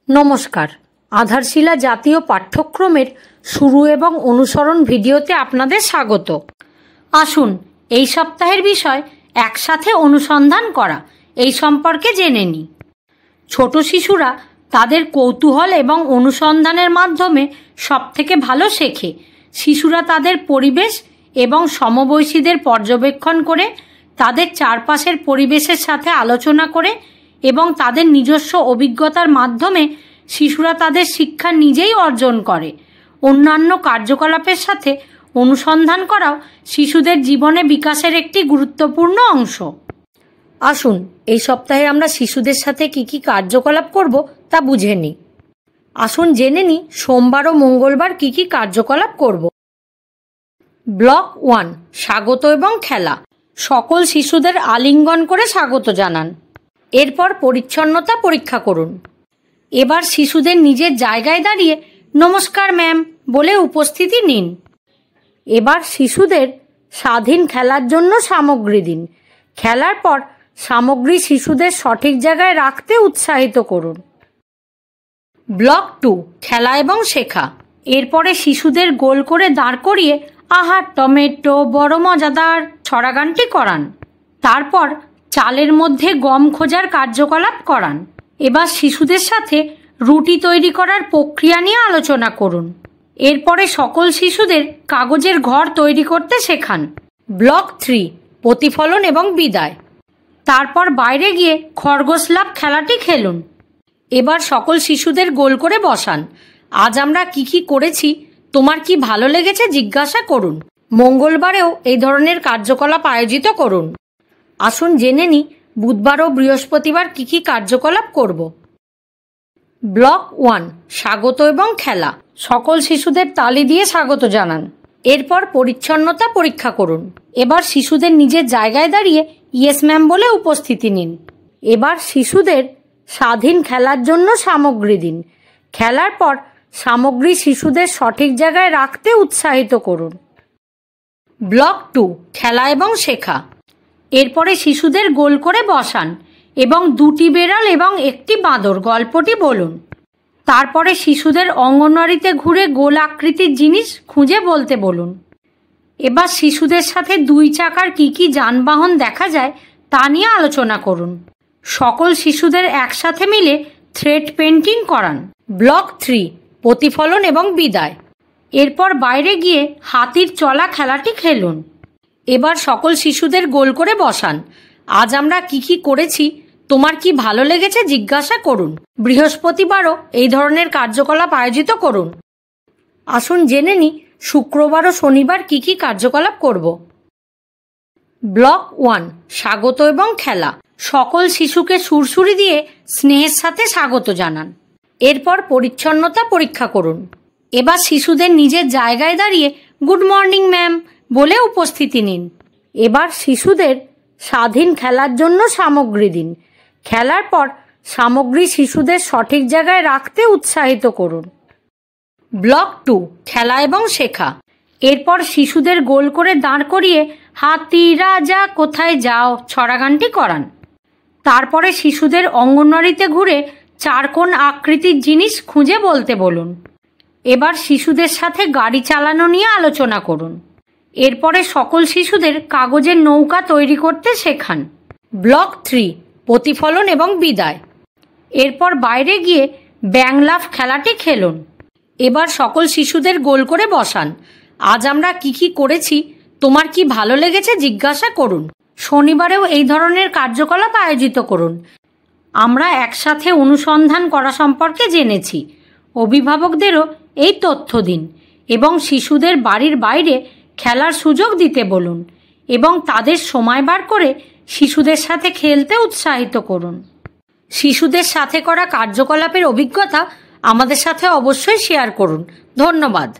নমস্কার, আধারশিলা জাতীয় পাঠ্যক্রমের শুরু এবং অনুসরণ ভিডিওতে আপনাদের স্বাগত। আসুন এই সপ্তাহের বিষয় একসাথে অনুসন্ধান করা এই সম্পর্কে জেনে নিই। ছোট শিশুরা তাদের কৌতূহল এবং অনুসন্ধানের মাধ্যমে সবথেকে ভালো শেখে। শিশুরা তাদের পরিবেশ এবং সমবয়সীদের পর্যবেক্ষণ করে, তাদের চারপাশের পরিবেশের সাথে আলোচনা করে এবং তাদের নিজস্ব অভিজ্ঞতার মাধ্যমে শিশুরা তাদের শিক্ষা নিজেই অর্জন করে। অন্যান্য কার্যকলাপের সাথে অনুসন্ধান করাও শিশুদের জীবনে বিকাশের একটি গুরুত্বপূর্ণ অংশ। আসুন এই সপ্তাহে আমরা শিশুদের সাথে কি কি কার্যকলাপ করব তা বুঝে নিই। আসুন জেনে নিই সোমবার ও মঙ্গলবার কি কি কার্যকলাপ করব। ব্লক 1, স্বাগত এবং খেলা। সকল শিশুদের আলিঙ্গন করে স্বাগত জানান। এরপর পরিচ্ছন্নতা পরীক্ষা করুন। এবার শিশুদের নিজের জায়গায় দাঁড়িয়ে নমস্কার ম্যাম বলে উপস্থিতি নিন। এবার শিশুদের স্বাধীন খেলার জন্য সামগ্রী দিন। খেলার পর সামগ্রী শিশুদের সঠিক জায়গায় রাখতে উৎসাহিত করুন। ব্লক 2, খেলা এবং শেখা। এরপরে শিশুদের গোল করে দাঁড় করিয়ে আহা টমেটো বড় মজাদার ছড়াগানটি করান। তারপর চালের মধ্যে গম খোঁজার কার্যকলাপ করান। এবার শিশুদের সাথে রুটি তৈরি করার প্রক্রিয়া নিয়ে আলোচনা করুন। এরপরে সকল শিশুদের কাগজের ঘর তৈরি করতে শেখান। ব্লক 3, প্রতিফলন এবং বিদায়। তারপর বাইরে গিয়ে খরগোশ লাভ খেলাটি খেলুন। এবার সকল শিশুদের গোল করে বসান। আজ আমরা কি কি করেছি, তোমার কি ভালো লেগেছে জিজ্ঞাসা করুন। মঙ্গলবারেও এই ধরনের কার্যকলাপ আয়োজিত করুন। আসুন জেনে নিই বুধবার ও বৃহস্পতিবার কি কি কার্যকলাপ করব। ব্লক 1, স্বাগত এবং খেলা। সকল শিশুদের তালি দিয়ে স্বাগত জানান। এরপর পরিচ্ছন্নতা পরীক্ষা করুন। এবার শিশুদের নিজের জায়গায় দাঁড়িয়ে ইয়েস ম্যাম বলে উপস্থিতি নিন। এবার শিশুদের স্বাধীন খেলার জন্য সামগ্রী দিন। খেলার পর সামগ্রী শিশুদের সঠিক জায়গায় রাখতে উৎসাহিত করুন। ব্লক 2, খেলা এবং শেখা। এরপরে শিশুদের গোল করে বসান এবং দুটি বেড়াল এবং একটি বাঁদর গল্পটি বলুন। তারপরে শিশুদের অঙ্গনওয়াড়িতে ঘুরে গোল আকৃতির জিনিস খুঁজে বলতে বলুন। এবার শিশুদের সাথে 2 চাকার কি কি যানবাহন দেখা যায় তা নিয়ে আলোচনা করুন। সকল শিশুদের একসাথে মিলে থ্রেড পেন্টিং করান। ব্লক 3, প্রতিফলন এবং বিদায়। এরপর বাইরে গিয়ে হাতির চলা খেলাটি খেলুন। এবার সকল শিশুদের গোল করে বসান। আজ আমরা কি কি করেছি, তোমার কি ভালো লেগেছে জিজ্ঞাসা করুন। বৃহস্পতিবারও এই ধরনের কার্যকলাপ আয়োজিত করুন। আসুন জেনে নিই শুক্রবার ও শনিবার কি কি কার্যকলাপ করব। ব্লক 1, স্বাগত এবং খেলা। সকল শিশুকে সুরসুরি দিয়ে স্নেহের সাথে স্বাগত জানান। এরপর পরিচ্ছন্নতা পরীক্ষা করুন। এবার শিশুদের নিজের জায়গায় দাঁড়িয়ে গুড মর্নিং ম্যাম বলে উপস্থিতি নিন। এবার শিশুদের স্বাধীন খেলার জন্য সামগ্রী দিন। খেলার পর সামগ্রী শিশুদের সঠিক জায়গায় রাখতে উৎসাহিত করুন। ব্লক 2, খেলা এবং শেখা। এরপর শিশুদের গোল করে দাঁড় করিয়ে হাতি রাজা কোথায় যাও ছড়াগানটি করান। তারপরে শিশুদের অঙ্গনওয়াড়িতে ঘুরে 4 কোণ আকৃতির জিনিস খুঁজে বলতে বলুন। এবার শিশুদের সাথে গাড়ি চালানো নিয়ে আলোচনা করুন। এরপরে সকল শিশুদের কাগজের নৌকা তৈরি করতে শেখান। ব্লক 3, প্রতিফলন এবং বিদায়। এরপর বাইরে গিয়ে ব্যাং লাফ খেলাটি খেলুন। এবার সকল শিশুদের গোল করে বসান। আজ আমরা কি কি করেছি, তোমার কি ভালো লেগেছে জিজ্ঞাসা করুন। শনিবারেও এই ধরনের কার্যকলাপ আয়োজিত করুন। আমরা একসাথে অনুসন্ধান করা সম্পর্কে জেনেছি। অভিভাবকদেরও এই তথ্য দিন এবং শিশুদের বাড়ির বাইরে খেলার সুযোগ দিতে বলুন এবং তাদের সময় বার করে শিশুদের সাথে খেলতে উৎসাহিত করুন। শিশুদের সাথে করা কার্যকলাপের অভিজ্ঞতা আমাদের সাথে অবশ্যই শেয়ার করুন। ধন্যবাদ।